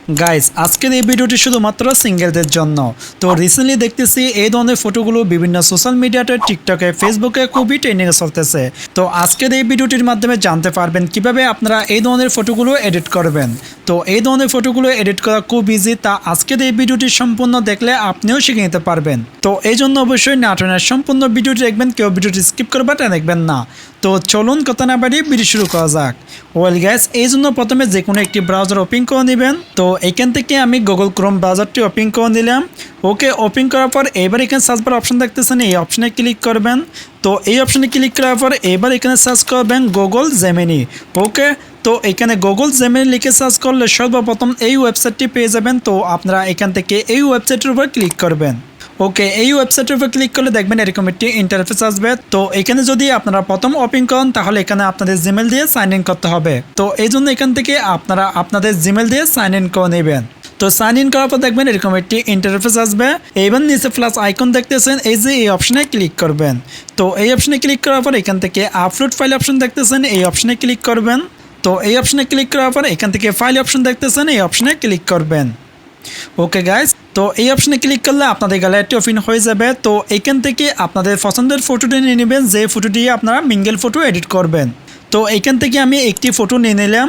Guys আজকের এই ভিডিওটি শুধুমাত্র সিঙ্গেলদের জন্য। তো রিসেন্টলি দেখতেছি এই ধরনের ফটোগুলো বিভিন্ন সোশ্যাল মিডিয়াতে, টিকটকে, ফেসবুকে খুবই ট্রেন্ডিংয়ে চলতেছে। তো আজকের এই ভিডিওটির মাধ্যমে জানতে পারবেন কিভাবে আপনারা এই ধরনের ফটোগুলো এডিট করবেন। তো এই ধরনের ফটোগুলো এডিট করা খুব ইজি, তা আজকের এই ভিডিওটি সম্পূর্ণ দেখলে আপনিও শিখে নিতে পারবেন। তো এই জন্য অবশ্যই নাটনের সম্পূর্ণ ভিডিওটি দেখবেন, কেউ ভিডিওটি স্কিপ করবেন দেখবেন না। তো চলুন কথা না বাড়িয়ে ভিডিও শুরু করা যাক। ওয়েল গাইস, এই জন্য প্রথমে যে কোনো একটি ব্রাউজার ওপেন করে নেবেন। তো এখান থেকে আমি গুগল ক্রোম ব্রাউজারটি ওপেন করে নিলাম। ওকে, ওপেন করার পর এবার এখানে সার্চ বার অপশন দেখতেছেন, এই অপশনে ক্লিক করবেন। তো এই অপশনে ক্লিক করার পর এবার এখানে সার্চ করবেন গুগল জেমিনি। ওকে, তো এখানে গুগল জেমিনি লিখে সার্চ করলে সর্বপ্রথম এই ওয়েবসাইটটি পেয়ে যাবেন। তো আপনারা এখান থেকে এই ওয়েবসাইটের উপর ক্লিক করবেন। ওকে, এই ওয়েবসাইটের উপর ক্লিক করলে দেখবেন এরকম একটি ইন্টারফেস আসবে। তো এখানে যদি আপনারা প্রথম ওপেন করেন তাহলে এখানে আপনাদের জিমেল দিয়ে সাইন ইন করতে হবে। তো এই জন্য এখান থেকে আপনারা আপনাদের জিমেল দিয়ে সাইন ইন করে নেবেন। তো সাইন ইন করার পর দেখবেন এরকম একটি ইন্টারফেস আসবে। এবার নিচে প্লাস আইকন দেখতেছেন, এই যে এই অপশনে ক্লিক করবেন। তো এই অপশনে ক্লিক করার পর এখান থেকে আপলোড ফাইল অপশন দেখতেছেন, এই অপশনে ক্লিক করবেন। তো এই অপশনে ক্লিক করার পর এখান থেকে ফাইল অপশন দেখতেছেন, এই অপশনে ক্লিক করবেন। ওকে গাইস, তো এই অপশনে ক্লিক করলে আপনাদের গ্যালারিটি ওপেন হয়ে যাবে। তো এখান থেকে আপনাদের পছন্দের ফটোটি নিয়ে নেবেন, যে ফটোটি আপনারা মিঙ্গেল ফটো এডিট করবেন। তো এখান থেকে আমি একটি ফটো নিয়ে নিলাম।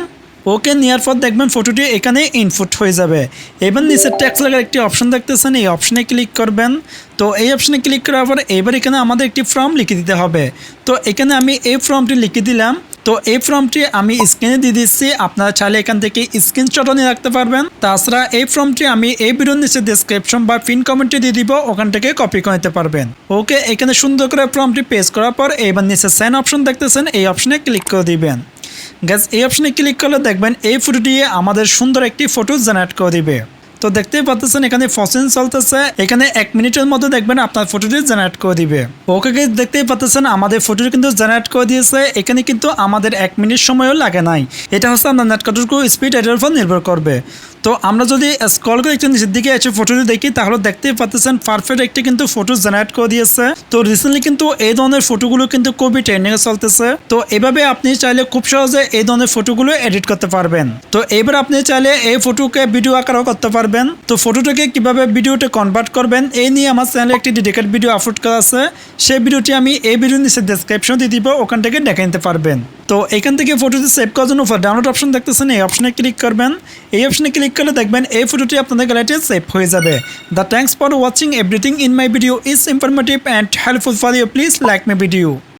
ওকে, নেওয়ার পর দেখবেন ফটোটি এখানে ইনপুট হয়ে যাবে। এবার নিচে টেক্সট লেখার একটি অপশন দেখতেছেন, এই অপশনে ক্লিক করবেন। তো এই অপশনে ক্লিক করার পর এবার এখানে আমাদের একটি ফর্ম লিখে দিতে হবে। তো এখানে আমি এই ফর্মটি লিখে দিলাম। তো এই ফর্মটি আমি স্ক্রিনে দিয়ে দিচ্ছি, আপনারা চাইলে এখান থেকে স্ক্রিনশটও নিয়ে রাখতে পারবেন। তাছাড়া এই ফর্মটি আমি এই ভিডিওর নিচে ডেসক্রিপশন বা পিন কমেন্টে দিয়ে দিব, ওখান থেকে কপি করে নিতে পারবেন। ওকে, এখানে সুন্দর করে ফর্মটি পেস্ট করার পর এবার নিচে সেন্ড অপশন দেখতেছেন, এই অপশনে ক্লিক করে দিবেন। গাইস, এই অপশনে ক্লিক করলে দেখবেন এই ফটোটি আমাদের সুন্দর একটি ফটো জেনারেট করে দিবে। তো দেখতেই পাচ্ছেন এখানে প্রসেস চলতেছে, এখানে 1 মিনিটের মধ্যে দেখবেন আপনার ফটোটি জেনারেট করে দিবে। ওকে গাইস, দেখতেই পাচ্ছেন আমাদের ফটোটি কিন্তু জেনারেট করে দিয়েছে। এখানে কিন্তু আমাদের 1 মিনিট সময়ও লাগে নাই। এটা হচ্ছে আপনার নেট কতটুকু স্পিড, এটার উপর নির্ভর করবে। তো আমরা যদি স্ক্রল করে একটু নিচের দিকে এসে ফটোটি দেখি তাহলে দেখতেই পাচ্ছেন পারফেক্ট একটি কিন্তু ফটো জেনারেট করে দিয়েছে। তো রিসেন্টলি কিন্তু এই ধরনের ফটোগুলো কিন্তু খুবই ট্রেন্ডিংয়ে চলতেছে। তো এভাবে আপনি চাইলে খুব সহজে এই ধরনের ফটোগুলো এডিট করতে পারবেন। তো এবার আপনি চাইলে এই ফটোকে ভিডিও আকারও করতে পারবেন। তো ফটোটাকে কিভাবে ভিডিওতে কনভার্ট করবেন এই নিয়ে আমার চ্যানেলে একটি ডেডিকেটেড ভিডিও আপলোড করা আছে। সেই ভিডিওটি আমি এই ভিডিওর নিচে ডেসক্রিপশন দিয়ে দিব, ওখান থেকে দেখে নিতে পারবেন। তো এখান থেকে ফটোটি সেভ করার জন্য উপর ডাউনলোড অপশন দেখতেছেন, এই অপশনে ক্লিক করবেন। এই অপশনে ক্লিক করলে দেখবেন এই ফটোটি আপনাদের গ্যালারিতে সেভ হয়ে যাবে। The thanks for watching, everything in my video is informative and helpful for you, please like my video.